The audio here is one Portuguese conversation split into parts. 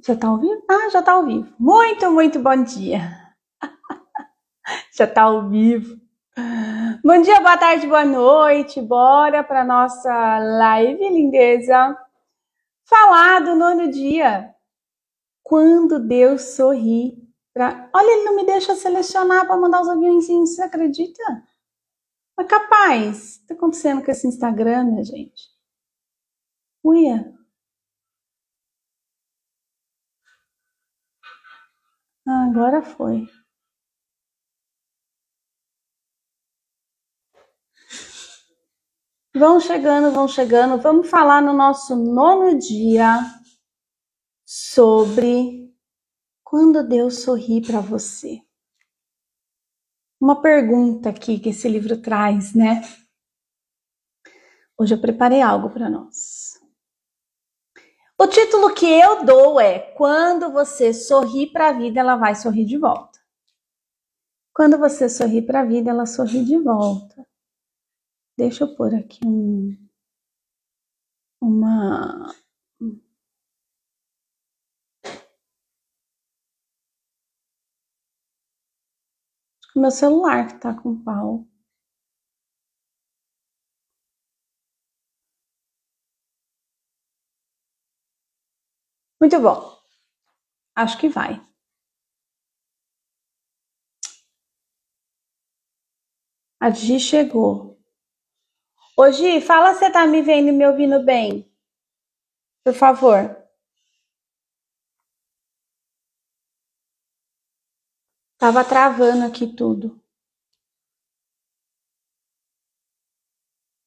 Já tá ao vivo? Ah, já tá ao vivo. Muito, muito bom dia. Já tá ao vivo. Bom dia, boa tarde, boa noite. Bora para nossa live, lindeza. Falar do 9º dia. Quando Deus sorri. Olha, ele não me deixa selecionar para mandar os aviãozinhos, você acredita? Mas capaz. O que tá acontecendo com esse Instagram, minha gente? Uia. Ah, agora foi. Vão chegando, vão chegando. Vamos falar no nosso 9º dia sobre quando Deus sorri para você. Uma pergunta aqui que esse livro traz, né? Hoje eu preparei algo para nós. O título que eu dou é: quando você sorri para a vida, ela vai sorrir de volta. Quando você sorri para a vida, ela sorri de volta. Deixa eu pôr aqui uma... Acho que meu celular que tá com pau. Muito bom. Acho que vai. A Gi chegou. Ô Gi, fala se você tá me vendo e me ouvindo bem. Por favor. Tava travando aqui tudo.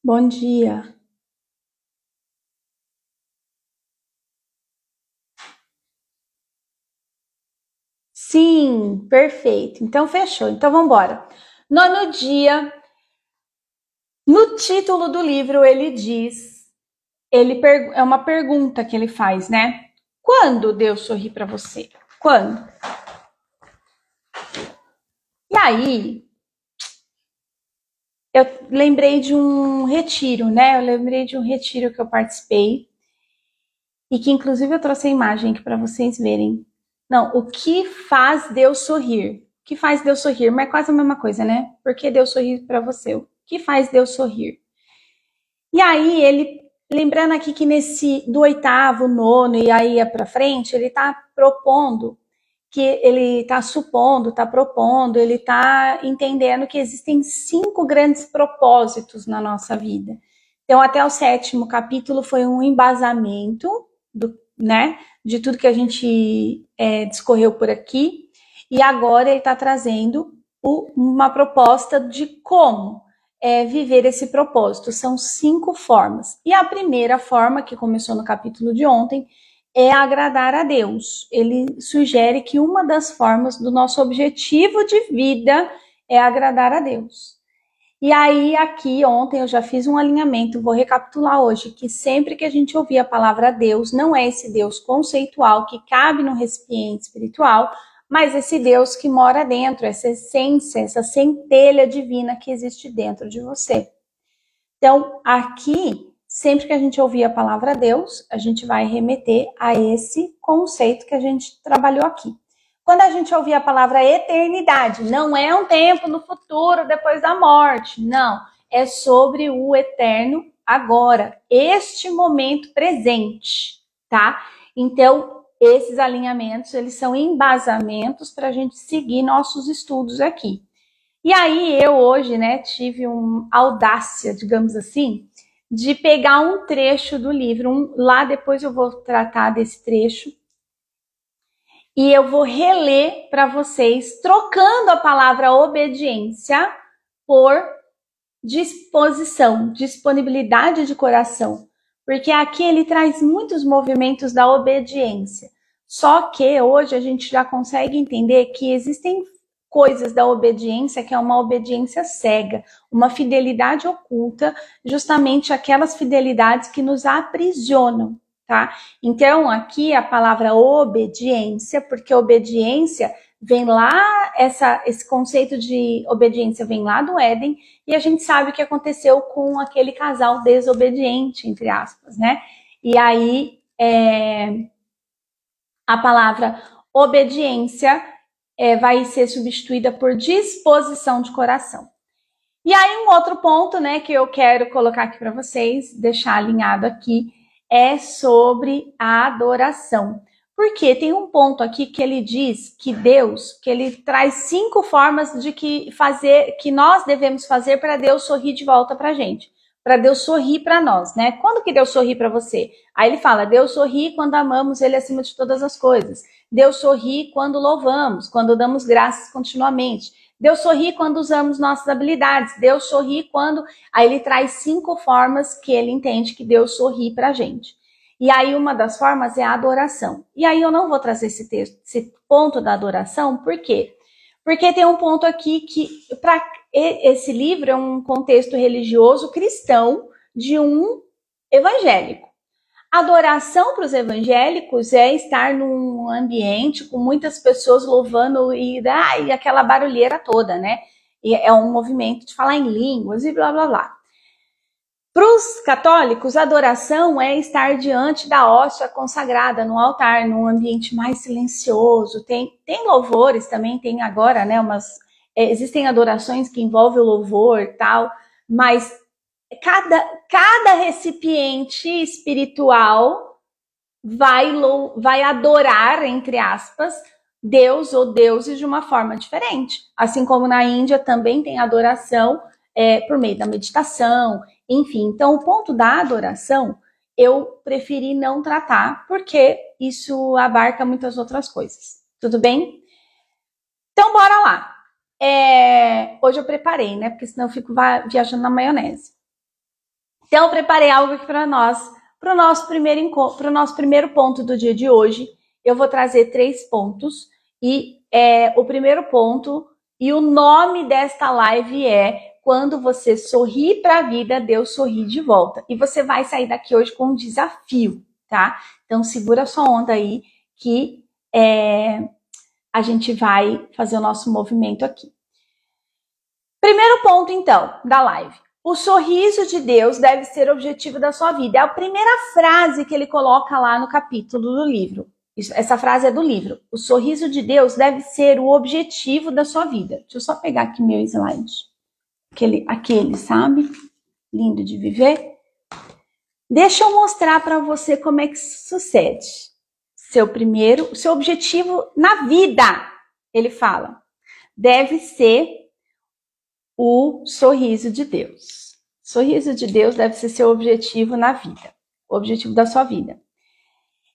Bom dia. Sim, perfeito. Então fechou. Então vamos embora. 9º dia. No título do livro ele diz, é uma pergunta que ele faz, né? Quando Deus sorri para você? Quando? E aí, eu lembrei de um retiro, né? Eu lembrei de um retiro que eu participei e que inclusive eu trouxe a imagem aqui para vocês verem. Não, o que faz Deus sorrir? O que faz Deus sorrir? Mas é quase a mesma coisa, né? Por que Deus sorri para você? O que faz Deus sorrir? E aí ele, lembrando aqui que do 8º, 9º e aí para frente, ele está propondo, que ele está supondo, está propondo, ele está entendendo que existem 5 grandes propósitos na nossa vida. Então, até o 7º capítulo foi um embasamento né, de tudo que a gente discorreu por aqui, e agora ele está trazendo uma proposta de como viver esse propósito. São 5 formas. E a primeira forma, que começou no capítulo de ontem, é agradar a Deus. Ele sugere que uma das formas do nosso objetivo de vida é agradar a Deus. E aí, aqui, ontem eu já fiz um alinhamento, vou recapitular hoje, que sempre que a gente ouvir a palavra Deus, não é esse Deus conceitual que cabe no recipiente espiritual, mas esse Deus que mora dentro, essa essência, essa centelha divina que existe dentro de você. Então, aqui, sempre que a gente ouvir a palavra Deus, a gente vai remeter a esse conceito que a gente trabalhou aqui. Quando a gente ouvir a palavra eternidade, não é um tempo no futuro, depois da morte, não. É sobre o eterno agora, este momento presente, tá? Então, esses alinhamentos, eles são embasamentos para a gente seguir nossos estudos aqui. E aí, eu hoje, né, tive uma audácia, digamos assim, de pegar um trecho do livro. Lá depois eu vou tratar desse trecho. E eu vou reler para vocês, trocando a palavra obediência por disposição, disponibilidade de coração. Porque aqui ele traz muitos movimentos da obediência. Só que hoje a gente já consegue entender que existem coisas da obediência que é uma obediência cega, uma fidelidade oculta, justamente aquelas fidelidades que nos aprisionam. Tá? Então, aqui a palavra obediência, porque obediência vem lá, esse conceito de obediência vem lá do Éden, e a gente sabe o que aconteceu com aquele casal desobediente, entre aspas, né? E aí, A palavra obediência vai ser substituída por disposição de coração. E aí um outro ponto, né, que eu quero colocar aqui para vocês, deixar alinhado aqui, é sobre a adoração. Porque tem um ponto aqui que ele diz que Deus, que ele traz 5 formas de que nós devemos fazer para Deus sorrir de volta para a gente. Para Deus sorrir para nós, né? Quando que Deus sorri para você? Aí ele fala, Deus sorri quando amamos ele acima de todas as coisas. Deus sorri quando louvamos, quando damos graças continuamente. Deus sorri quando usamos nossas habilidades. Deus sorri quando... Aí ele traz 5 formas que ele entende que Deus sorri pra gente. E aí uma das formas é a adoração. E aí eu não vou trazer esse ponto da adoração, por quê? Porque tem um ponto aqui que... Esse livro é um contexto religioso cristão de um evangélico. Adoração para os evangélicos é estar num ambiente com muitas pessoas louvando e aquela barulheira toda, né? E é um movimento de falar em línguas e blá, blá, blá. Para os católicos, adoração é estar diante da hóstia consagrada, no altar, num ambiente mais silencioso. Tem louvores também, tem agora, né? Existem adorações que envolvem o louvor e tal, mas cada recipiente espiritual vai adorar, entre aspas, Deus ou deuses de uma forma diferente. Assim como na Índia também tem adoração por meio da meditação, enfim. Então, o ponto da adoração eu preferi não tratar, porque isso abarca muitas outras coisas. Tudo bem? Então, bora lá. Hoje eu preparei, né? Porque senão eu fico viajando na maionese. Então, eu preparei algo aqui para nós, para o nosso primeiro ponto do dia de hoje. Eu vou trazer 3 pontos. E o primeiro ponto, e o nome desta live é Quando você sorri para a vida, Deus sorri de volta. E você vai sair daqui hoje com um desafio, tá? Então, segura a sua onda aí, que a gente vai fazer o nosso movimento aqui. Primeiro ponto, então, da live. O sorriso de Deus deve ser o objetivo da sua vida. É a primeira frase que ele coloca lá no capítulo do livro. Essa frase é do livro. O sorriso de Deus deve ser o objetivo da sua vida. Deixa eu só pegar aqui meu slide. Aquele, sabe? Lindo de viver. Deixa eu mostrar para você como é que isso sucede. Seu objetivo na vida, ele fala, deve ser o sorriso de Deus. O sorriso de Deus deve ser seu objetivo na vida, o objetivo da sua vida.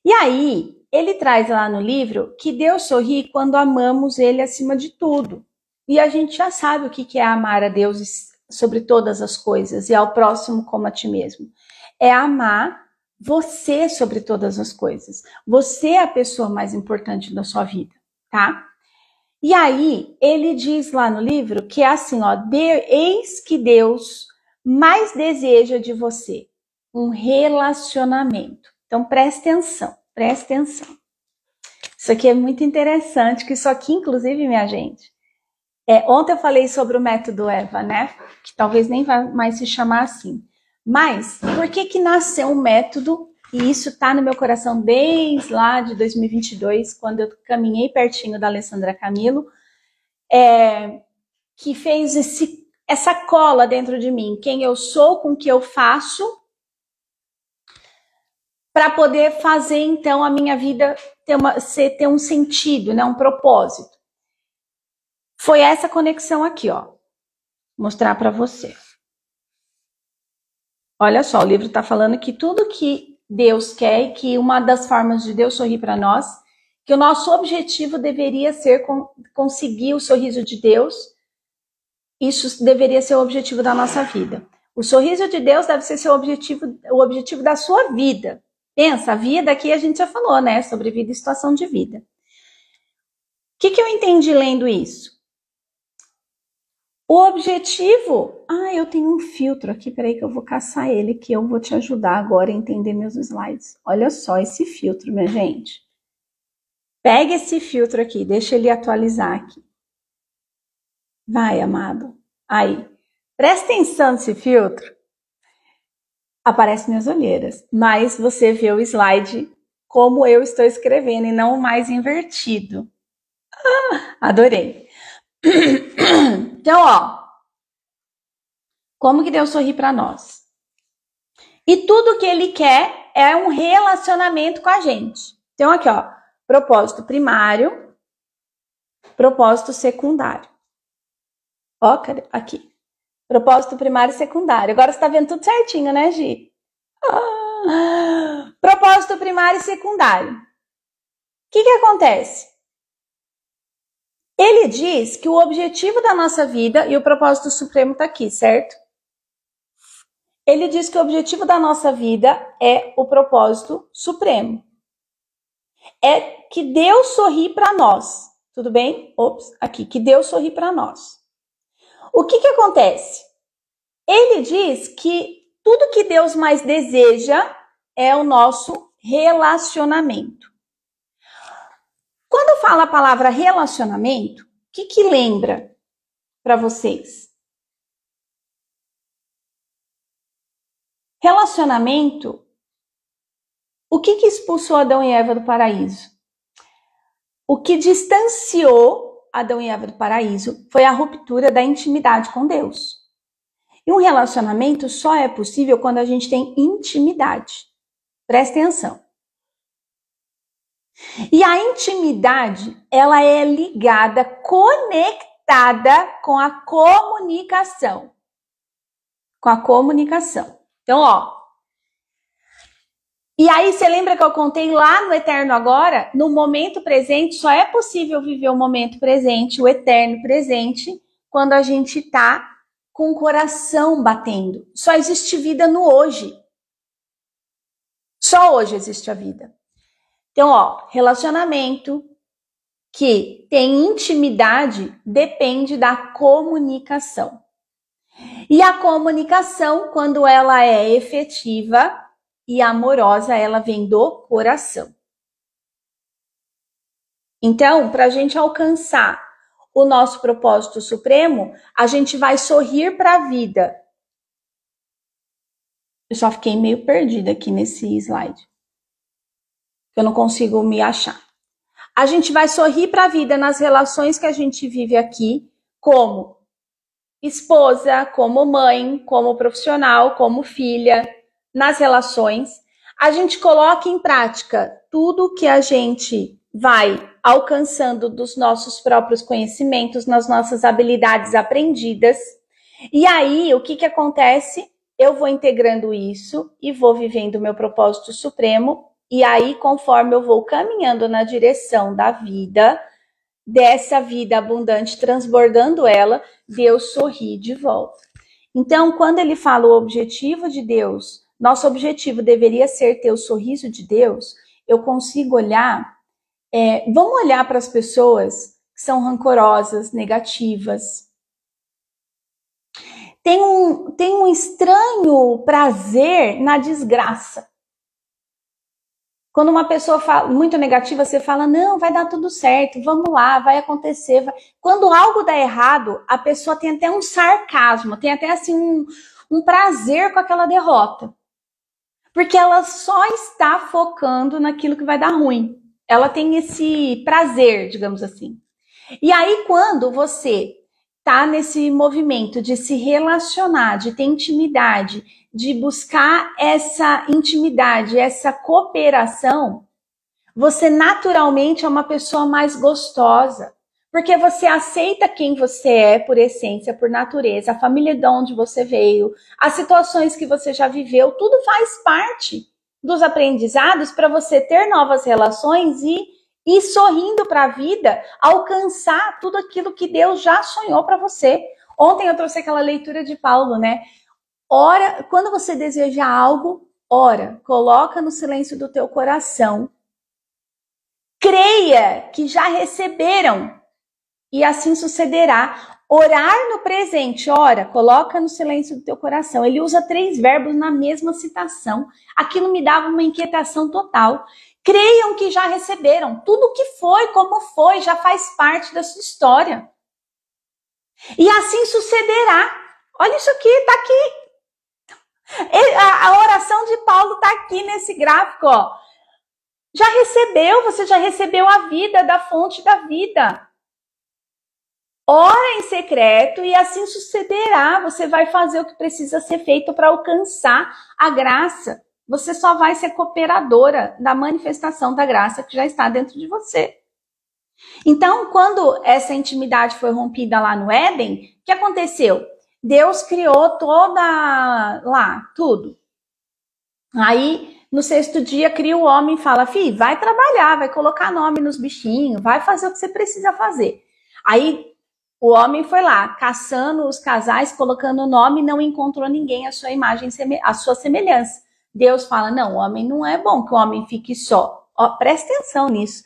E aí, ele traz lá no livro que Deus sorri quando amamos ele acima de tudo. E a gente já sabe o que é amar a Deus sobre todas as coisas e ao próximo como a ti mesmo. É amar você sobre todas as coisas. Você é a pessoa mais importante da sua vida, tá? E aí, ele diz lá no livro que é assim, ó, eis que Deus mais deseja de você um relacionamento. Então, presta atenção. Isso aqui é muito interessante, que isso aqui, inclusive, minha gente, ontem eu falei sobre o método Eva, né? Que talvez nem vá mais se chamar assim. Mas, por que nasceu um método? E isso está no meu coração desde lá de 2022, quando eu caminhei pertinho da Alessandra Camilo, que fez essa cola dentro de mim, quem eu sou, com o que eu faço, para poder fazer, então, a minha vida ter um sentido, né, um propósito. Foi essa conexão aqui, ó. Vou mostrar para você. Olha só, o livro está falando que tudo que Deus quer e que uma das formas de Deus sorrir para nós, que o nosso objetivo deveria ser conseguir o sorriso de Deus. Isso deveria ser o objetivo da nossa vida. O sorriso de Deus deve ser o objetivo da sua vida. Pensa, a vida aqui a gente já falou, né? Sobre vida e situação de vida. O que eu entendi lendo isso? O objetivo... eu tenho um filtro aqui, peraí que eu vou caçar ele, que eu vou te ajudar agora a entender meus slides. Olha só esse filtro, minha gente. Pega esse filtro aqui, deixa ele atualizar aqui. Vai, amado. Aí, presta atenção nesse filtro. Aparecem minhas olheiras, mas você vê o slide como eu estou escrevendo e não mais invertido. Adorei. Então, ó, como que Deus sorri para nós? E tudo que ele quer é um relacionamento com a gente. Então, aqui, ó, propósito primário, propósito secundário. Ó, cadê? Aqui. Propósito primário e secundário. Agora você tá vendo tudo certinho, né, Gi? Propósito primário e secundário. O que acontece? Ele diz que o objetivo da nossa vida, e o propósito supremo tá aqui, certo? Ele diz que o objetivo da nossa vida é o propósito supremo. É que Deus sorri para nós. Tudo bem? Ops, aqui. Que Deus sorri para nós. O que acontece? Ele diz que tudo que Deus mais deseja é o nosso relacionamento. Quando fala a palavra relacionamento, o que lembra para vocês? Relacionamento, o que expulsou Adão e Eva do paraíso? O que distanciou Adão e Eva do paraíso foi a ruptura da intimidade com Deus. E um relacionamento só é possível quando a gente tem intimidade. Presta atenção. E a intimidade, ela é ligada, conectada com a comunicação. Com a comunicação. Então, ó. E aí, você lembra que eu contei lá no Eterno Agora? No momento presente, só é possível viver o momento presente, o eterno presente, quando a gente tá com o coração batendo. Só existe vida no hoje. Só hoje existe a vida. Então, ó, relacionamento que tem intimidade depende da comunicação. E a comunicação, quando ela é efetiva e amorosa, ela vem do coração. Então, para a gente alcançar o nosso propósito supremo, a gente vai sorrir para a vida. Eu só fiquei meio perdida aqui nesse slide. Eu não consigo me achar. A gente vai sorrir para a vida nas relações que a gente vive aqui, como esposa, como mãe, como profissional, como filha, nas relações. A gente coloca em prática tudo que a gente vai alcançando dos nossos próprios conhecimentos, nas nossas habilidades aprendidas. E aí, o que acontece? Eu vou integrando isso e vou vivendo o meu propósito supremo. E aí, conforme eu vou caminhando na direção da vida, dessa vida abundante, transbordando ela, Deus sorri de volta. Então, quando ele fala o objetivo de Deus, nosso objetivo deveria ser ter o sorriso de Deus, eu consigo olhar, vamos olhar para as pessoas que são rancorosas, negativas. Tem um estranho prazer na desgraça. Quando uma pessoa fala muito negativa, você fala, não, vai dar tudo certo, vamos lá, vai acontecer. Vai. Quando algo dá errado, a pessoa tem até um sarcasmo, tem até assim um prazer com aquela derrota. Porque ela só está focando naquilo que vai dar ruim. Ela tem esse prazer, digamos assim. E aí, quando você tá nesse movimento de se relacionar, de ter intimidade, de buscar essa intimidade, essa cooperação, você naturalmente é uma pessoa mais gostosa, porque você aceita quem você é por essência, por natureza, a família de onde você veio, as situações que você já viveu, tudo faz parte dos aprendizados para você ter novas relações e sorrindo para a vida, alcançar tudo aquilo que Deus já sonhou para você. Ontem eu trouxe aquela leitura de Paulo, né? Ora, quando você deseja algo, ora, coloca no silêncio do teu coração. Creia que já receberam e assim sucederá. Orar no presente, ora, coloca no silêncio do teu coração. Ele usa 3 verbos na mesma citação. Aquilo me dava uma inquietação total. Creiam que já receberam. Tudo que foi, como foi, já faz parte da sua história. E assim sucederá. Olha isso aqui, tá aqui. A oração de Paulo tá aqui nesse gráfico, ó. Já recebeu, você já recebeu a vida da fonte da vida. Ora em secreto e assim sucederá. Você vai fazer o que precisa ser feito para alcançar a graça. Você só vai ser cooperadora da manifestação da graça que já está dentro de você. Então, quando essa intimidade foi rompida lá no Éden, o que aconteceu? Deus criou toda lá, tudo. Aí, no sexto dia, cria o homem e fala, filho, vai trabalhar, vai colocar nome nos bichinhos, vai fazer o que você precisa fazer. Aí, o homem foi lá, caçando os casais, colocando o nome, não encontrou ninguém a sua imagem, a sua semelhança. Deus fala, não, o homem não é bom que o homem fique só. Ó, presta atenção nisso.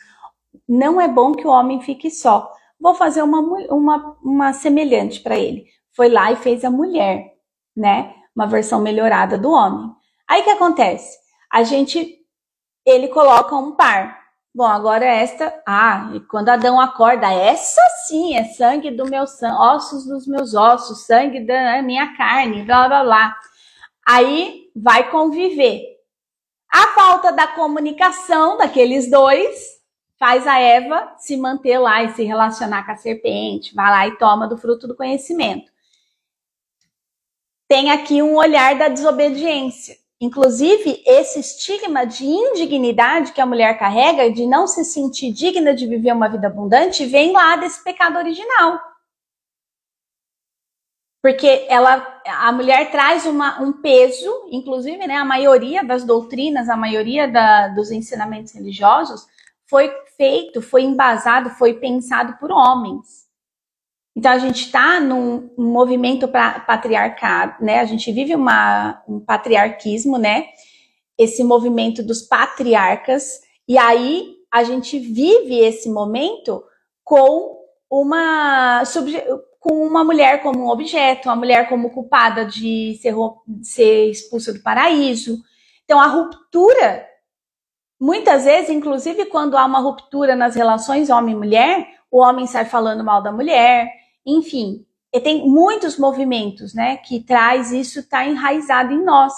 Não é bom que o homem fique só. Vou fazer uma semelhante para ele. Foi lá e fez a mulher, né? Uma versão melhorada do homem. Aí o que acontece? Ele coloca um par. Bom, agora esta, e quando Adão acorda, essa sim é sangue do meu sangue, ossos dos meus ossos, sangue da minha carne, blá blá blá. Aí vai conviver. A falta da comunicação daqueles dois faz a Eva se manter lá e se relacionar com a serpente, vai lá e toma do fruto do conhecimento. Tem aqui um olhar da desobediência. Inclusive, esse estigma de indignidade que a mulher carrega, de não se sentir digna de viver uma vida abundante, vem lá desse pecado original. Porque a mulher traz um peso, inclusive, né, a maioria das doutrinas, a maioria dos ensinamentos religiosos foi feito, foi embasado, foi pensado por homens. Então, a gente está num movimento patriarcado, né? A gente vive um patriarquismo, né? Esse movimento dos patriarcas. E aí, a gente vive esse momento com uma mulher como um objeto, uma mulher como culpada de ser expulsa do paraíso. Então, a ruptura, muitas vezes, inclusive quando há uma ruptura nas relações homem-mulher, o homem sai falando mal da mulher, enfim, e tem muitos movimentos, né, que traz isso, está enraizado em nós.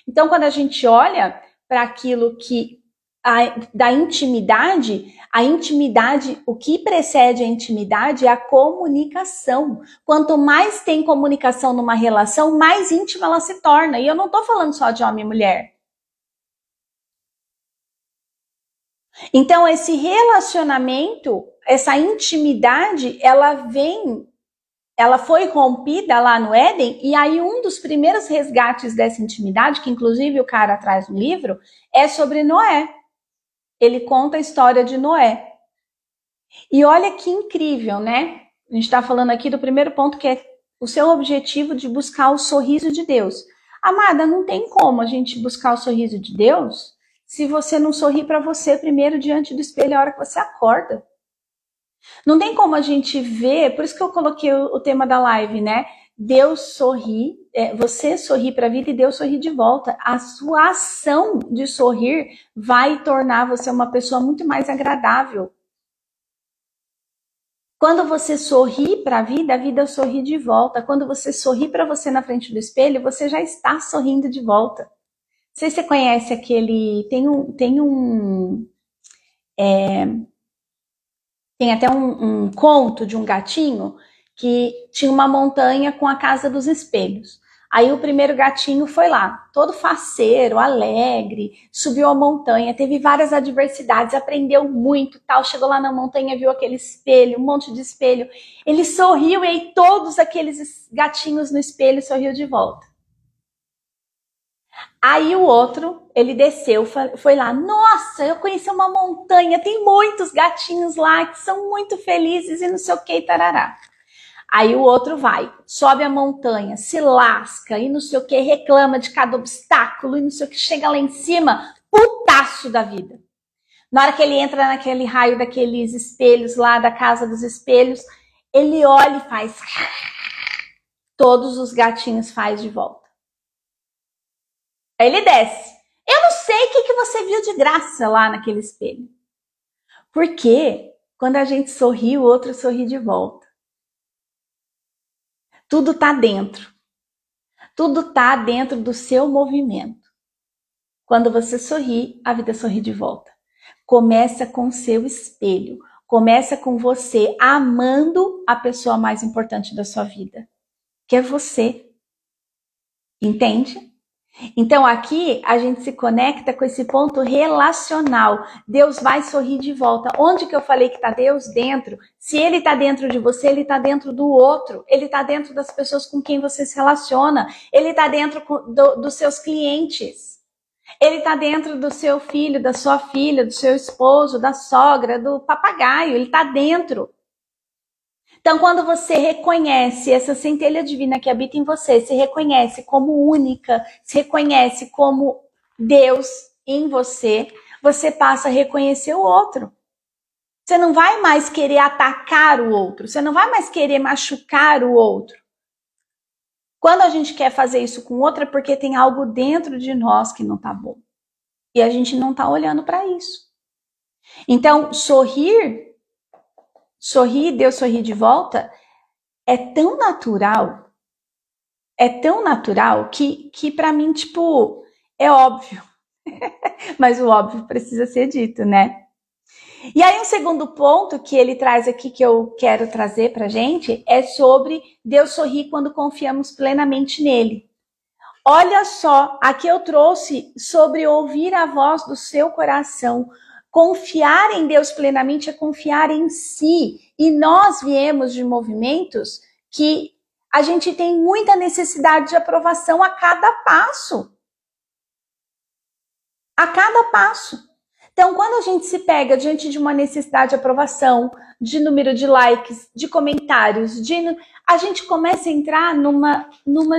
Então, quando a gente olha para aquilo da intimidade, o que precede a intimidade é a comunicação. Quanto mais tem comunicação numa relação, mais íntima ela se torna. E eu não estou falando só de homem e mulher. Então, esse relacionamento, essa intimidade, ela foi rompida lá no Éden, e aí um dos primeiros resgates dessa intimidade, que inclusive o cara traz no livro, é sobre Noé. Ele conta a história de Noé. E olha que incrível, né? A gente está falando aqui do primeiro ponto, que é o seu objetivo de buscar o sorriso de Deus. Amada, não tem como a gente buscar o sorriso de Deus se você não sorrir para você primeiro diante do espelho a hora que você acorda. Não tem como a gente ver, por isso que eu coloquei o tema da live, né? Deus sorri, você sorri para a vida e Deus sorri de volta. A sua ação de sorrir vai tornar você uma pessoa muito mais agradável. Quando você sorri para a vida sorri de volta. Quando você sorri para você na frente do espelho, você já está sorrindo de volta. Não sei se você conhece aquele... Tem até um conto de um gatinho que tinha uma montanha com a casa dos espelhos. Aí o primeiro gatinho foi lá, todo faceiro, alegre, subiu a montanha, teve várias adversidades, aprendeu muito, tal. Chegou lá na montanha, viu aquele espelho, um monte de espelho. Ele sorriu e aí todos aqueles gatinhos no espelho sorriu de volta. Aí o outro, ele desceu, foi lá, nossa, eu conheci uma montanha, tem muitos gatinhos lá que são muito felizes e não sei o que, tarará. Aí o outro vai, sobe a montanha, se lasca e não sei o que, reclama de cada obstáculo e não sei o que, chega lá em cima, putaço da vida. Na hora que ele entra naquele raio daqueles espelhos lá, da casa dos espelhos, ele olha e faz... Todos os gatinhos faz de volta. Aí ele desce. Eu não sei o que você viu de graça lá naquele espelho. Porque quando a gente sorri, o outro sorri de volta. Tudo tá dentro. Tudo tá dentro do seu movimento. Quando você sorri, a vida sorri de volta. Começa com o seu espelho. Começa com você amando a pessoa mais importante da sua vida, que é você. Entende? Então aqui a gente se conecta com esse ponto relacional. Deus vai sorrir de volta. Onde que eu falei que está Deus? Dentro. Se Ele está dentro de você, Ele está dentro do outro. Ele está dentro das pessoas com quem você se relaciona. Ele está dentro dos seus clientes. Ele está dentro do seu filho, da sua filha, do seu esposo, da sogra, do papagaio. Ele está dentro. Então, quando você reconhece essa centelha divina que habita em você, se reconhece como única, se reconhece como Deus em você, você passa a reconhecer o outro. Você não vai mais querer atacar o outro, você não vai mais querer machucar o outro. Quando a gente quer fazer isso com outro, é porque tem algo dentro de nós que não está bom. E a gente não está olhando para isso. Então, sorrir, Deus sorrir de volta, é tão natural que para mim, tipo, é óbvio. Mas o óbvio precisa ser dito, né? E aí um segundo ponto que ele traz aqui, que eu quero trazer pra gente, é sobre Deus sorrir quando confiamos plenamente nele. Olha só, aqui eu trouxe sobre ouvir a voz do seu coração. Confiar em Deus plenamente é confiar em si. E nós viemos de movimentos que a gente tem muita necessidade de aprovação a cada passo. A cada passo. Então, quando a gente se pega diante de uma necessidade de aprovação, de número de likes, de comentários, a gente começa a entrar numa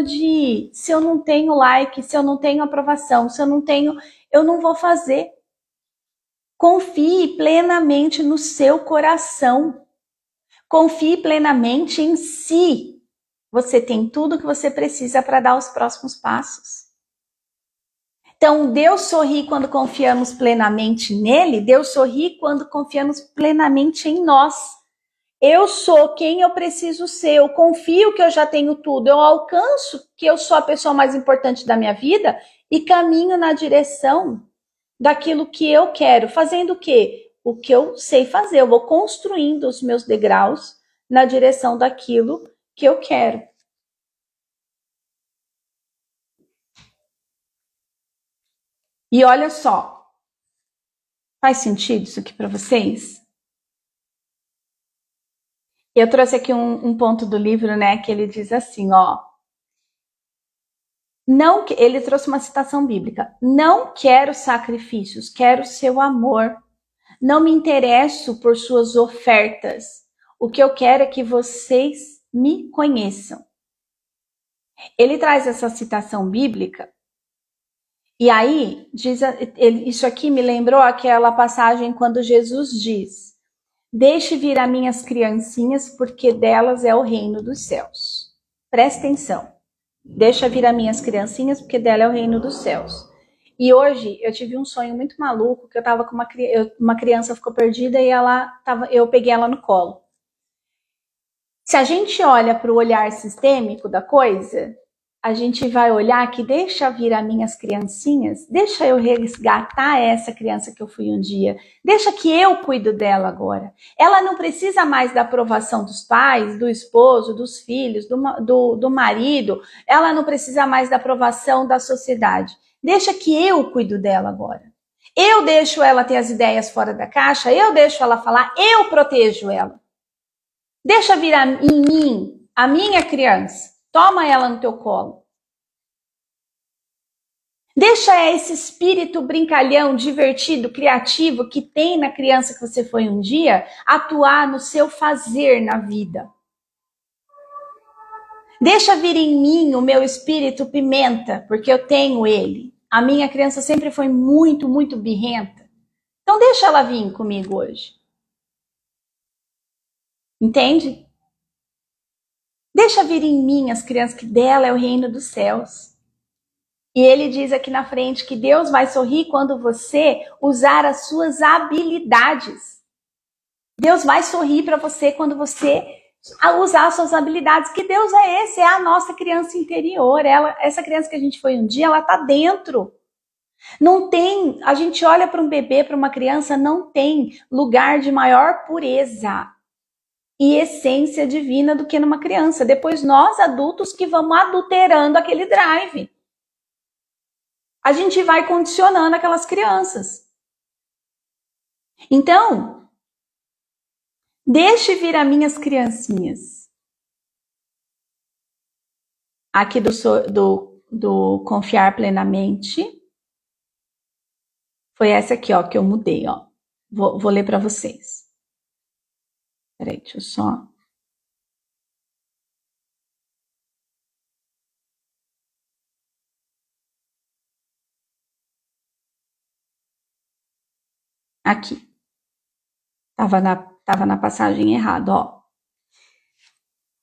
de se eu não tenho like, se eu não tenho aprovação, se eu não tenho, eu não vou fazer. Confie plenamente no seu coração. Confie plenamente em si. Você tem tudo o que você precisa para dar os próximos passos. Então, Deus sorri quando confiamos plenamente nele. Deus sorri quando confiamos plenamente em nós. Eu sou quem eu preciso ser. Eu confio que eu já tenho tudo. Eu alcanço que eu sou a pessoa mais importante da minha vida e caminho na direção daquilo que eu quero. Fazendo o quê? O que eu sei fazer. Eu vou construindo os meus degraus na direção daquilo que eu quero. E olha só, faz sentido isso aqui para vocês? Eu trouxe aqui um ponto do livro, né, que ele diz assim, ó. Ele trouxe uma citação bíblica. Não quero sacrifícios, quero seu amor. Não me interesso por suas ofertas. O que eu quero é que vocês me conheçam. Ele traz essa citação bíblica. E aí, isso aqui me lembrou aquela passagem quando Jesus diz: deixe vir as minhas criancinhas, porque delas é o reino dos céus. Presta atenção. Deixa vir as minhas criancinhas, porque dela é o reino dos céus. E hoje eu tive um sonho muito maluco, que eu tava com uma criança ficou perdida e eu peguei ela no colo. Se a gente olha para o olhar sistêmico da coisa, a gente vai olhar que deixa vir as minhas criancinhas, deixa eu resgatar essa criança que eu fui um dia, deixa que eu cuido dela agora. Ela não precisa mais da aprovação dos pais, do esposo, dos filhos, do marido, ela não precisa mais da aprovação da sociedade. Deixa que eu cuido dela agora. Eu deixo ela ter as ideias fora da caixa, eu deixo ela falar, eu protejo ela. Deixa vir em mim, a minha criança. Toma ela no teu colo. Deixa esse espírito brincalhão, divertido, criativo que tem na criança que você foi um dia atuar no seu fazer na vida. Deixa vir em mim o meu espírito pimenta, porque eu tenho ele. A minha criança sempre foi muito, muito birrenta. Então deixa ela vir comigo hoje. Entende? Deixa vir em mim as crianças, que dela é o reino dos céus. E ele diz aqui na frente que Deus vai sorrir quando você usar as suas habilidades. Deus vai sorrir para você quando você usar as suas habilidades. Que Deus é esse? É a nossa criança interior. Essa criança que a gente foi um dia, ela está dentro. Não tem, a gente olha para um bebê, para uma criança, não tem lugar de maior pureza e essência divina do que numa criança. Depois nós adultos que vamos adulterando aquele drive. A gente vai condicionando aquelas crianças. Então, deixe vir as minhas criancinhas. Aqui do confiar plenamente. Foi essa aqui, ó, que eu mudei, ó. Vou ler para vocês. Peraí, deixa eu só... Aqui. Tava na passagem errada, ó.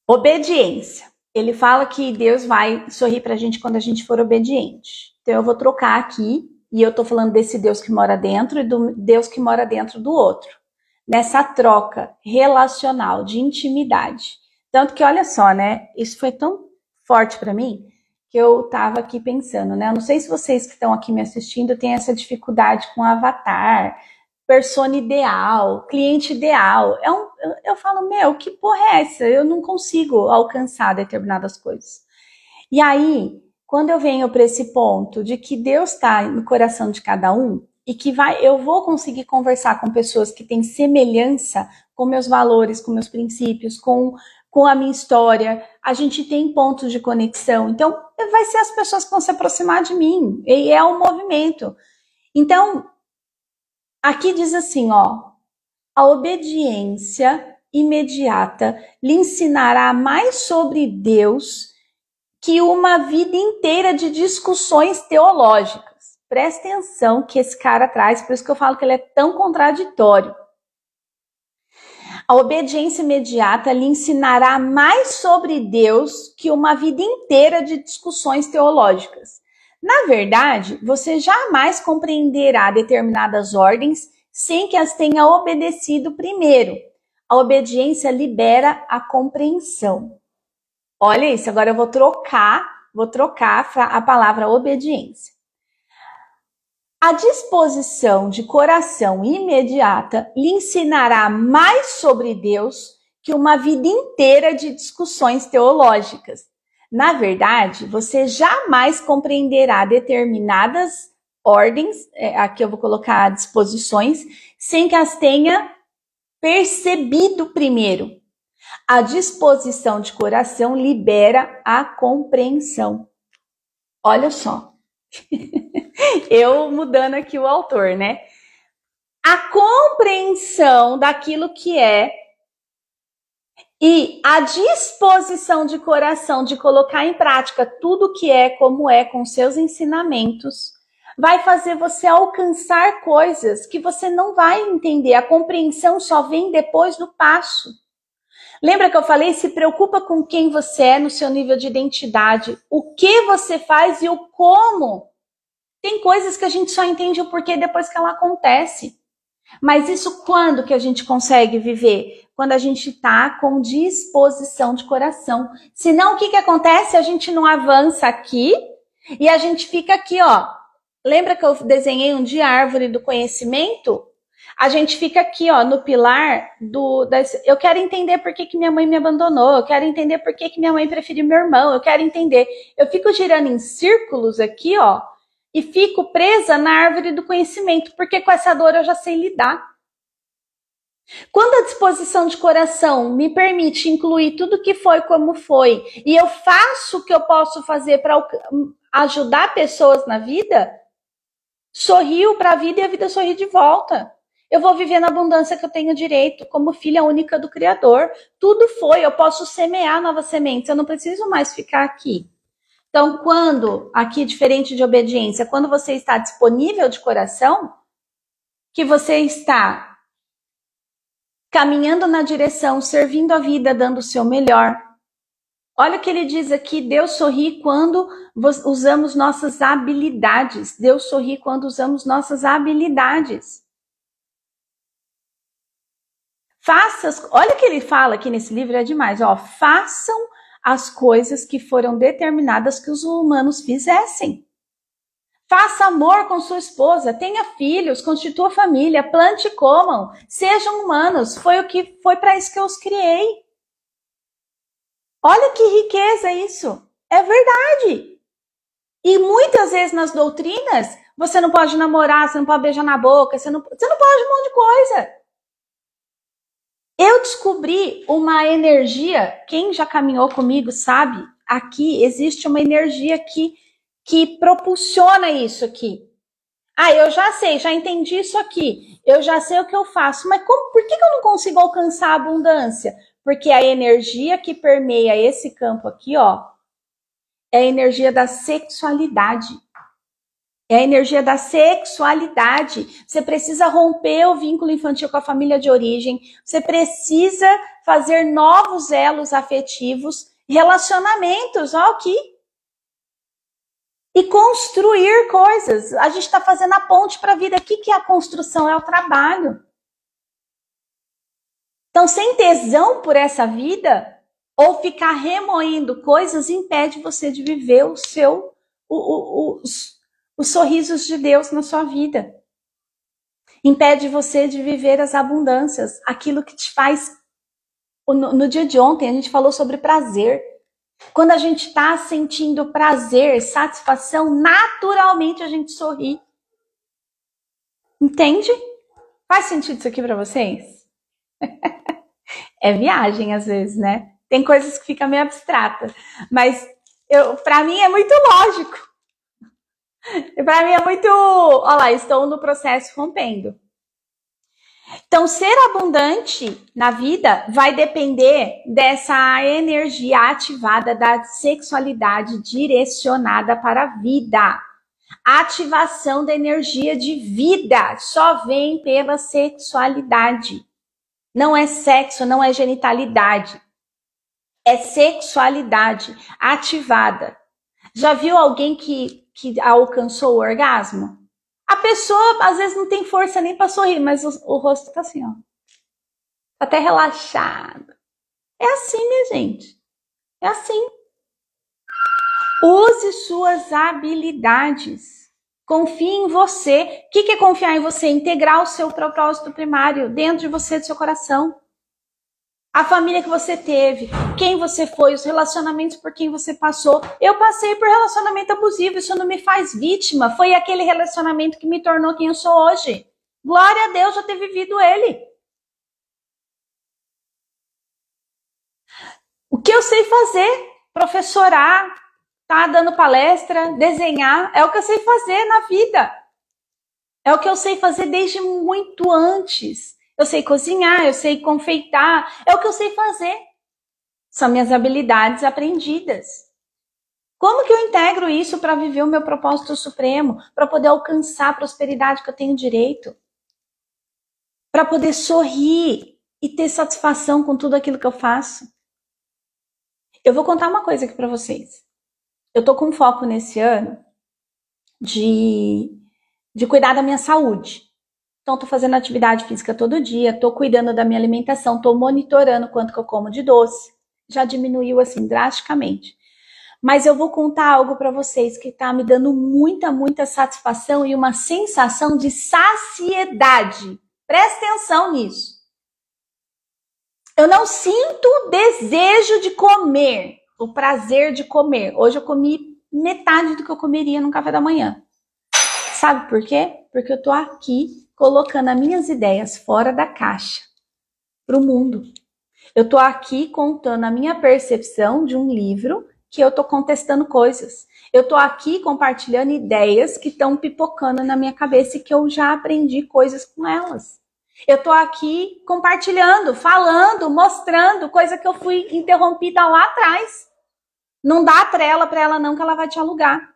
Obediência. Ele fala que Deus vai sorrir pra gente quando a gente for obediente. Então eu vou trocar aqui, e eu tô falando desse Deus que mora dentro e do Deus que mora dentro do outro. Nessa troca relacional, de intimidade. Tanto que, olha só, né? Isso foi tão forte pra mim, que eu tava aqui pensando, né? Eu não sei se vocês que estão aqui me assistindo têm essa dificuldade com avatar, persona ideal, cliente ideal. Eu falo, meu, que porra é essa? Eu não consigo alcançar determinadas coisas. E aí, quando eu venho para esse ponto de que Deus está no coração de cada um e que eu vou conseguir conversar com pessoas que têm semelhança com meus valores, com meus princípios, com a minha história, a gente tem pontos de conexão. Então, vai ser as pessoas que vão se aproximar de mim. E é um movimento. Então, aqui diz assim, ó, a obediência imediata lhe ensinará mais sobre Deus que uma vida inteira de discussões teológicas. Presta atenção que esse cara traz, por isso que eu falo que ele é tão contraditório. A obediência imediata lhe ensinará mais sobre Deus que uma vida inteira de discussões teológicas. Na verdade, você jamais compreenderá determinadas ordens sem que as tenha obedecido primeiro. A obediência libera a compreensão. Olha isso, agora eu vou trocar a palavra obediência. A disposição de coração imediata lhe ensinará mais sobre Deus que uma vida inteira de discussões teológicas. Na verdade, você jamais compreenderá determinadas ordens, aqui eu vou colocar disposições, sem que as tenha percebido primeiro. A disposição de coração libera a compreensão. Olha só. Eu mudando aqui o autor, né? A compreensão daquilo que é e a disposição de coração de colocar em prática tudo que é, como é, com seus ensinamentos, vai fazer você alcançar coisas que você não vai entender. A compreensão só vem depois do passo. Lembra que eu falei? Se preocupa com quem você é no seu nível de identidade, o que você faz e o como. Tem coisas que a gente só entende o porquê depois que ela acontece. Mas isso quando que a gente consegue viver? Quando a gente está com disposição de coração. Senão o que acontece? A gente não avança aqui e a gente fica aqui, ó. Lembra que eu desenhei um dia a árvore do conhecimento? A gente fica aqui, ó, no pilar eu quero entender por que minha mãe me abandonou, eu quero entender por que minha mãe preferiu meu irmão, eu quero entender. Eu fico girando em círculos aqui, ó, e fico presa na árvore do conhecimento, porque com essa dor eu já sei lidar. Quando a disposição de coração me permite incluir tudo que foi como foi, e eu faço o que eu posso fazer para ajudar pessoas na vida, sorrio para a vida e a vida sorri de volta. Eu vou viver na abundância que eu tenho direito, como filha única do Criador. Tudo foi, eu posso semear novas sementes, eu não preciso mais ficar aqui. Então, quando, aqui diferente de obediência, quando você está disponível de coração, que você está caminhando na direção, servindo a vida, dando o seu melhor. Olha o que ele diz aqui, Deus sorri quando usamos nossas habilidades. Deus sorri quando usamos nossas habilidades. Olha o que ele fala aqui nesse livro, é demais, ó. Façam as coisas que foram determinadas que os humanos fizessem. Faça amor com sua esposa, tenha filhos, constitua família, plante e comam, sejam humanos. Foi para isso que eu os criei. Olha que riqueza isso. É verdade. E muitas vezes nas doutrinas, você não pode namorar, você não pode beijar na boca, você não pode um monte de coisa. Eu descobri uma energia, quem já caminhou comigo sabe, aqui existe uma energia que propulsiona isso aqui. Ah, eu já sei, já entendi isso aqui. Eu já sei o que eu faço. Mas por que eu não consigo alcançar a abundância? Porque a energia que permeia esse campo aqui, ó, é a energia da sexualidade. É a energia da sexualidade. Você precisa romper o vínculo infantil com a família de origem. Você precisa fazer novos elos afetivos, relacionamentos, ó, aqui. E construir coisas. A gente está fazendo a ponte para a vida. O que é a construção? É o trabalho. Então, sem tesão por essa vida, ou ficar remoendo coisas, impede você de viver os sorrisos de Deus na sua vida. Impede você de viver as abundâncias. Aquilo que te faz... No dia de ontem, a gente falou sobre prazer. Quando a gente está sentindo prazer, satisfação, naturalmente a gente sorri. Entende? Faz sentido isso aqui para vocês? É viagem às vezes, né? Tem coisas que ficam meio abstratas, mas para mim é muito lógico. Para mim é muito... Olha lá, estou no processo rompendo. Então, ser abundante na vida vai depender dessa energia ativada da sexualidade direcionada para a vida. A ativação da energia de vida só vem pela sexualidade. Não é sexo, não é genitalidade. É sexualidade ativada. Já viu alguém que alcançou o orgasmo? A pessoa, às vezes, não tem força nem para sorrir, mas o rosto tá assim, ó. Tá até relaxado. É assim, minha gente. É assim. Use suas habilidades. Confie em você. O que é confiar em você? Integrar o seu propósito primário dentro de você, do seu coração. A família que você teve, quem você foi, os relacionamentos por quem você passou. Eu passei por relacionamento abusivo, isso não me faz vítima. Foi aquele relacionamento que me tornou quem eu sou hoje. Glória a Deus eu ter vivido ele. O que eu sei fazer? Professorar, tá dando palestra, desenhar, é o que eu sei fazer na vida. É o que eu sei fazer desde muito antes. Eu sei cozinhar, eu sei confeitar, é o que eu sei fazer. São minhas habilidades aprendidas. Como que eu integro isso para viver o meu propósito supremo? Para poder alcançar a prosperidade que eu tenho direito? Para poder sorrir e ter satisfação com tudo aquilo que eu faço? Eu vou contar uma coisa aqui para vocês. Eu tô com foco nesse ano de cuidar da minha saúde. Então, tô fazendo atividade física todo dia, tô cuidando da minha alimentação, tô monitorando quanto que eu como de doce. Já diminuiu, assim, drasticamente. Mas eu vou contar algo para vocês que tá me dando muita satisfação e uma sensação de saciedade. Presta atenção nisso. Eu não sinto desejo de comer, o prazer de comer. Hoje eu comi metade do que eu comeria no café da manhã. Sabe por quê? Porque eu tô aqui colocando as minhas ideias fora da caixa para o mundo. Eu tô aqui contando a minha percepção de um livro que eu tô contestando coisas. Eu tô aqui compartilhando ideias que estão pipocando na minha cabeça e que eu já aprendi coisas com elas. Eu tô aqui compartilhando, falando, mostrando coisa que eu fui interrompida lá atrás. Não dá trela para ela não, que ela vai te alugar.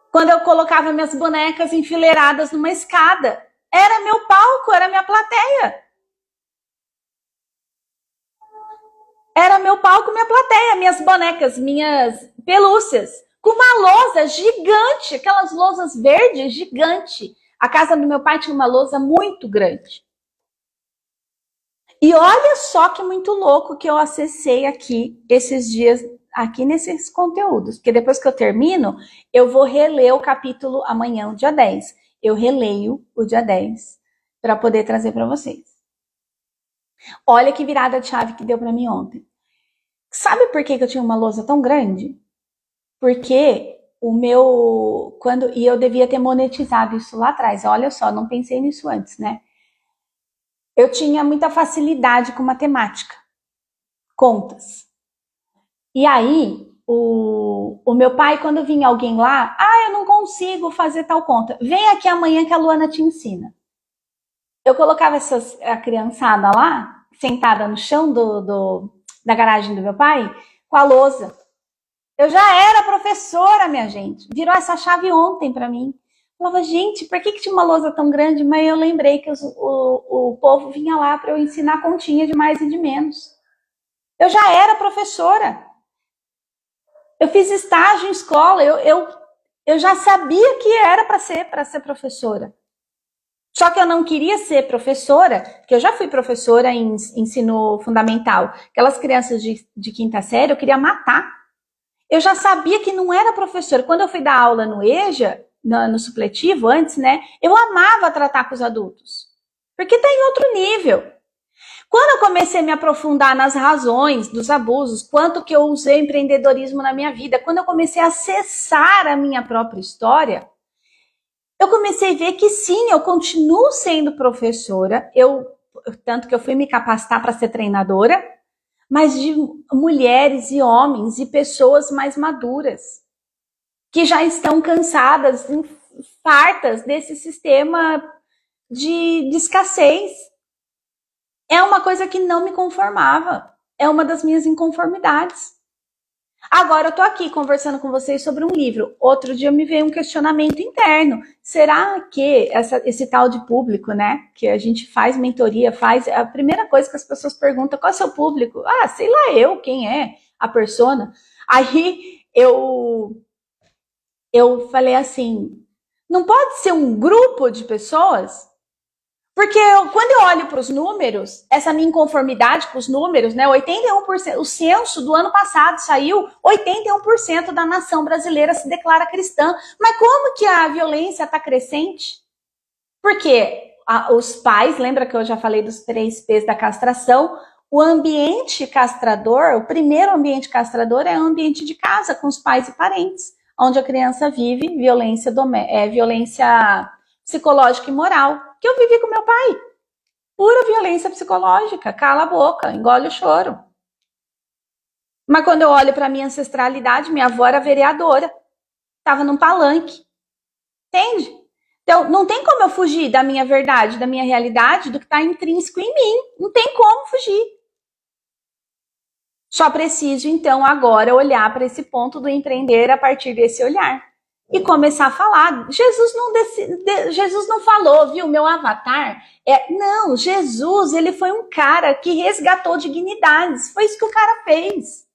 Quando eu colocava minhas bonecas enfileiradas numa escada, era meu palco, era minha plateia. Era meu palco, minha plateia, minhas bonecas, minhas pelúcias, com uma lousa gigante, aquelas lousas verdes gigante. A casa do meu pai tinha uma lousa muito grande. E olha só que muito louco que eu acessei aqui esses dias aqui nesses conteúdos, porque depois que eu termino, eu vou reler o capítulo amanhã, o dia 10. Eu releio o dia 10 para poder trazer para vocês. Olha que virada de chave que deu para mim ontem. Sabe por que eu tinha uma lousa tão grande? Porque e eu devia ter monetizado isso lá atrás. Olha só, não pensei nisso antes, né? Eu tinha muita facilidade com matemática, contas. E aí, o meu pai, quando vinha alguém lá, eu não consigo fazer tal conta. Vem aqui amanhã que a Luana te ensina. Eu colocava a criançada lá, sentada no chão da garagem do meu pai, com a lousa. Eu já era professora, minha gente. Virou essa chave ontem para mim. Eu falava, gente, por que tinha uma lousa tão grande? Mas eu lembrei que o povo vinha lá para eu ensinar continha de mais e de menos. Eu já era professora. Eu fiz estágio em escola. Eu já sabia que era para ser professora. Só que eu não queria ser professora, porque eu já fui professora em ensino fundamental. Aquelas crianças de quinta série, eu queria matar. Eu já sabia que não era professora. Quando eu fui dar aula no EJA, no supletivo, antes, né? Eu amava tratar com os adultos. Porque tá em outro nível. Quando eu comecei a me aprofundar nas razões dos abusos, quanto que eu usei empreendedorismo na minha vida, quando eu comecei a acessar a minha própria história, eu comecei a ver que sim, eu continuo sendo professora, tanto que eu fui me capacitar para ser treinadora, mas de mulheres e homens e pessoas mais maduras, que já estão cansadas, fartas desse sistema de escassez. É uma coisa que não me conformava. É uma das minhas inconformidades. Agora eu tô aqui conversando com vocês sobre um livro. Outro dia me veio um questionamento interno. Será que esse tal de público, né? Que a gente faz mentoria, a primeira coisa que as pessoas perguntam, qual é o seu público? Sei lá eu, quem é a persona. Aí eu falei assim, não pode ser um grupo de pessoas? Porque quando eu olho para os números, essa minha inconformidade com os números, né? 81%, o censo do ano passado saiu, 81% da nação brasileira se declara cristã. Mas como que a violência está crescente? Porque os pais, lembra que eu já falei dos 3 P's da castração? O ambiente castrador, o primeiro ambiente castrador é o ambiente de casa, com os pais e parentes, onde a criança vive violência psicológica e moral, que eu vivi com meu pai. Pura violência psicológica, cala a boca, engole o choro. Mas quando eu olho para minha ancestralidade, minha avó era vereadora, estava num palanque, entende? Então, não tem como eu fugir da minha verdade, da minha realidade, do que está intrínseco em mim. Não tem como fugir. Só preciso, então, agora olhar para esse ponto do empreender a partir desse olhar. E começar a falar. Jesus não falou, viu? Meu avatar. Não, Jesus, ele foi um cara que resgatou dignidades. Foi isso que o cara fez.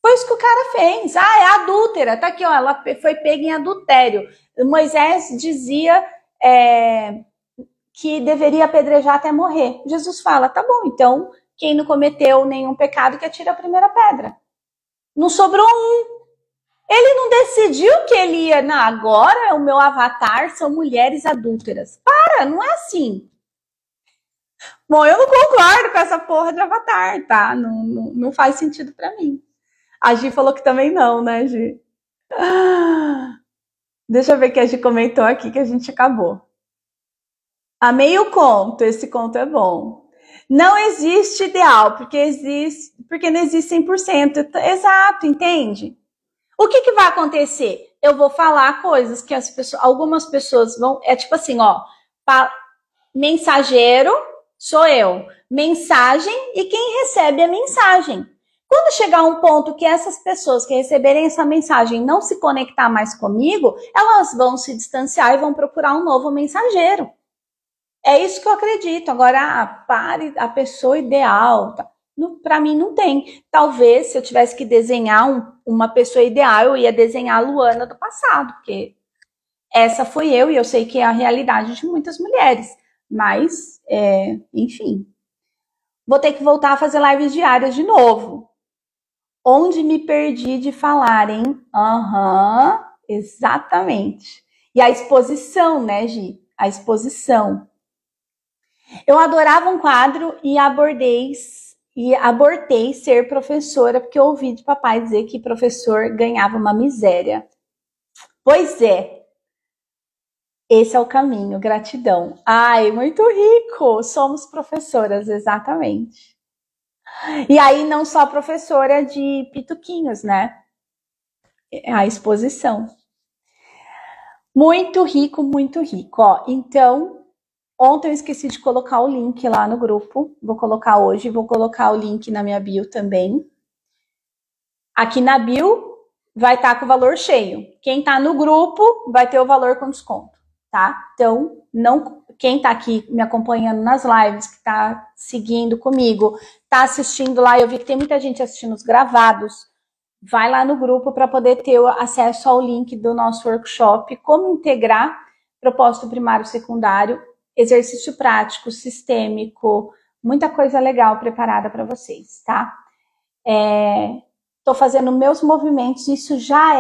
Foi isso que o cara fez. É adúltera. Tá aqui, ó. Ela foi pega em adultério. Moisés dizia que deveria apedrejar até morrer. Jesus fala, tá bom, então quem não cometeu nenhum pecado que atire a primeira pedra. Não sobrou um. Ele não decidiu que ele ia, não, agora o meu avatar são mulheres adúlteras. Não é assim. Bom, eu não concordo com essa porra de avatar, tá? Não faz sentido pra mim. A Gi falou que também não, né, Gi? Deixa eu ver o que a Gi comentou aqui que a gente acabou. Amei o conto, esse conto é bom. Não existe ideal, porque não existe 100%. Exato, entende? O que vai acontecer? Eu vou falar coisas que algumas pessoas vão... É tipo assim, ó. Mensageiro sou eu. Mensagem e quem recebe a mensagem. Quando chegar um ponto que essas pessoas que receberem essa mensagem não se conectar mais comigo, elas vão se distanciar e vão procurar um novo mensageiro. É isso que eu acredito. Agora, pare a pessoa ideal, tá? Para mim não tem. Talvez se eu tivesse que desenhar uma pessoa ideal, eu ia desenhar a Luana do passado, porque essa foi eu e eu sei que é a realidade de muitas mulheres. Mas, enfim. Vou ter que voltar a fazer lives diárias de novo. Onde me perdi de falar, hein? Aham, exatamente. E a exposição, né, Gi? A exposição. Eu adorava um quadro e abortei ser professora, porque eu ouvi de papai dizer que professor ganhava uma miséria. Pois é, esse é o caminho, gratidão. Ai, muito rico! Somos professoras, exatamente. E aí, não só professora de pituquinhos, né? A exposição. Muito rico, muito rico. Ó, então, ontem eu esqueci de colocar o link lá no grupo. Vou colocar hoje, vou colocar o link na minha bio também. Aqui na bio vai estar com o valor cheio. Quem tá no grupo vai ter o valor com desconto, tá? Então, quem tá aqui me acompanhando nas lives, que tá seguindo comigo, tá assistindo lá, eu vi que tem muita gente assistindo os gravados, vai lá no grupo para poder ter acesso ao link do nosso workshop, como integrar propósito primário e secundário, exercício prático, sistêmico, muita coisa legal preparada para vocês, tá? Tô fazendo meus movimentos, isso já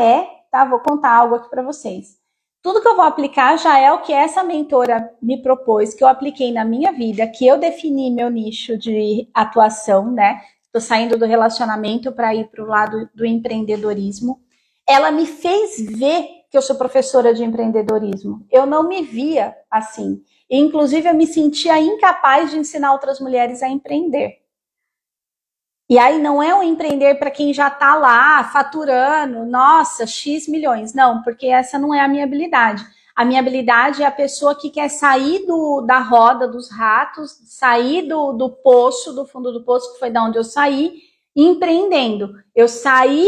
tá? Vou contar algo aqui para vocês. Tudo que eu vou aplicar já é o que essa mentora me propôs, que eu apliquei na minha vida, que eu defini meu nicho de atuação, né? Estou saindo do relacionamento para ir para o lado do empreendedorismo. Ela me fez ver que eu sou professora de empreendedorismo. Eu não me via assim. E, inclusive, eu me sentia incapaz de ensinar outras mulheres a empreender. E aí não é um empreender para quem já está lá faturando, nossa, X milhões. Não, porque essa não é a minha habilidade. A minha habilidade é a pessoa que quer sair da roda dos ratos, sair do poço, do fundo do poço, que foi da onde eu saí, empreendendo. Eu saí,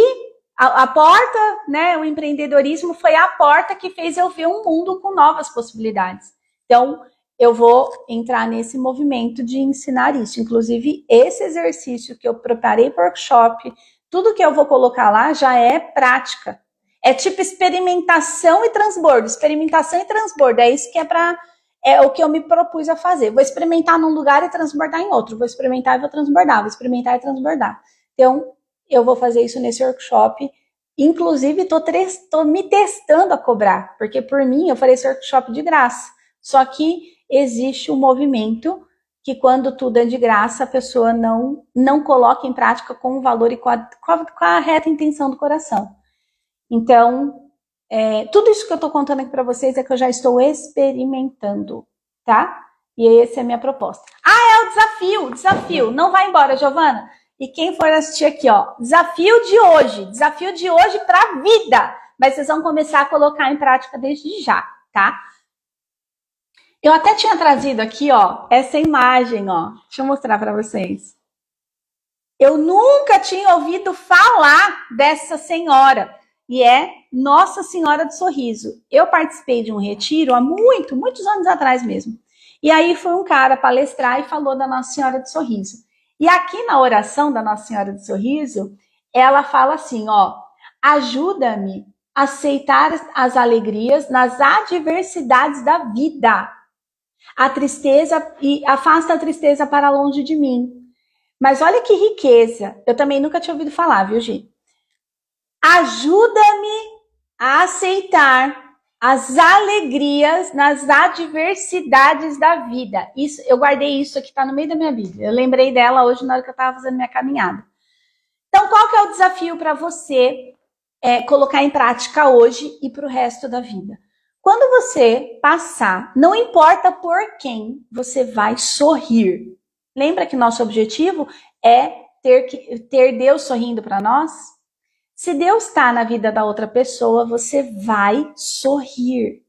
a porta, né? O empreendedorismo foi a porta que fez eu ver um mundo com novas possibilidades. Então, eu vou entrar nesse movimento de ensinar isso. Inclusive, esse exercício que eu preparei para o workshop, tudo que eu vou colocar lá já é prática. É tipo experimentação e transbordo. Experimentação e transbordo. É isso que é o que eu me propus a fazer. Vou experimentar num lugar e transbordar em outro. Vou experimentar e vou transbordar. Vou experimentar e transbordar. Então, eu vou fazer isso nesse workshop. Inclusive, tô me testando a cobrar. Porque, por mim, eu farei esse workshop de graça. Só que existe um movimento que quando tudo é de graça, a pessoa não coloca em prática com o valor e com a reta intenção do coração. Então, tudo isso que eu estou contando aqui para vocês é que eu já estou experimentando, tá? E essa é a minha proposta. É o desafio. Não vai embora, Giovana. E quem for assistir aqui, ó, desafio de hoje para a vida. Mas vocês vão começar a colocar em prática desde já, tá? Eu até tinha trazido aqui, ó, essa imagem, ó. Deixa eu mostrar para vocês. Eu nunca tinha ouvido falar dessa senhora. E é Nossa Senhora do Sorriso. Eu participei de um retiro há muitos anos atrás mesmo. E aí foi um cara palestrar e falou da Nossa Senhora do Sorriso. E aqui na oração da Nossa Senhora do Sorriso, ela fala assim, ó, ajuda-me a aceitar as alegrias nas adversidades da vida. A tristeza e afasta a tristeza para longe de mim. Mas olha que riqueza. Eu também nunca tinha ouvido falar, viu, Gi? Ajuda-me a aceitar as alegrias nas adversidades da vida. Isso, eu guardei isso aqui, tá no meio da minha Bíblia. Eu lembrei dela hoje na hora que eu estava fazendo minha caminhada. Então, qual que é o desafio para você colocar em prática hoje e para o resto da vida? Quando você passar, não importa por quem, você vai sorrir. Lembra que nosso objetivo é ter Deus sorrindo para nós? Se Deus está na vida da outra pessoa, você vai sorrir.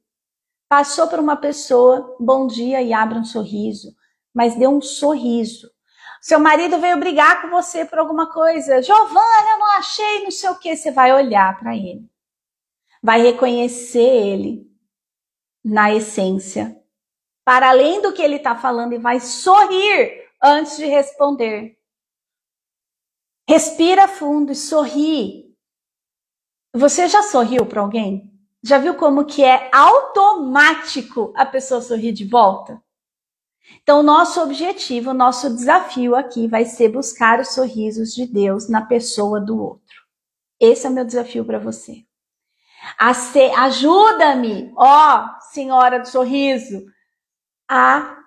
Passou por uma pessoa, bom dia e abre um sorriso, mas dê um sorriso. Seu marido veio brigar com você por alguma coisa. Giovana, eu não achei, não sei o que. Você vai olhar para ele. Vai reconhecer ele na essência. Para além do que ele está falando e vai sorrir antes de responder. Respira fundo e sorri. Você já sorriu para alguém? Já viu como que é automático a pessoa sorrir de volta? Então, o nosso objetivo, o nosso desafio aqui vai ser buscar os sorrisos de Deus na pessoa do outro. Esse é o meu desafio para você. Ajuda-me, ó Senhora do Sorriso, a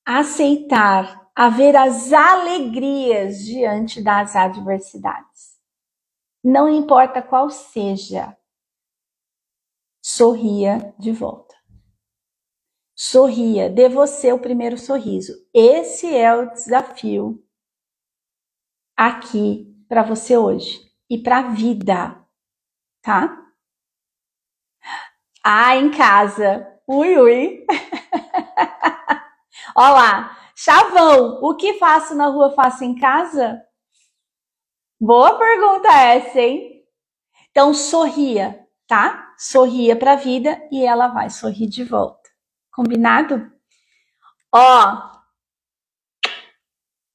aceitar, a ver as alegrias diante das adversidades. Não importa qual seja, sorria de volta. Sorria, dê você o primeiro sorriso. Esse é o desafio aqui para você hoje e para a vida, tá? Em casa. Ui, ui. Olha lá. Chavão, o que faço na rua, faço em casa? Boa pergunta essa, hein? Então, sorria, tá? Sorria para a vida e ela vai sorrir de volta. Combinado? Ó,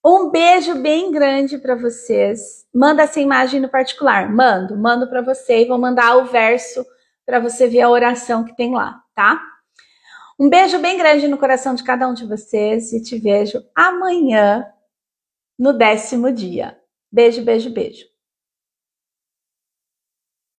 um beijo bem grande para vocês. Manda essa imagem no particular. Mando para você e vou mandar o verso para você ver a oração que tem lá, tá? Um beijo bem grande no coração de cada um de vocês e te vejo amanhã no 10º dia. Beijo, beijo, beijo.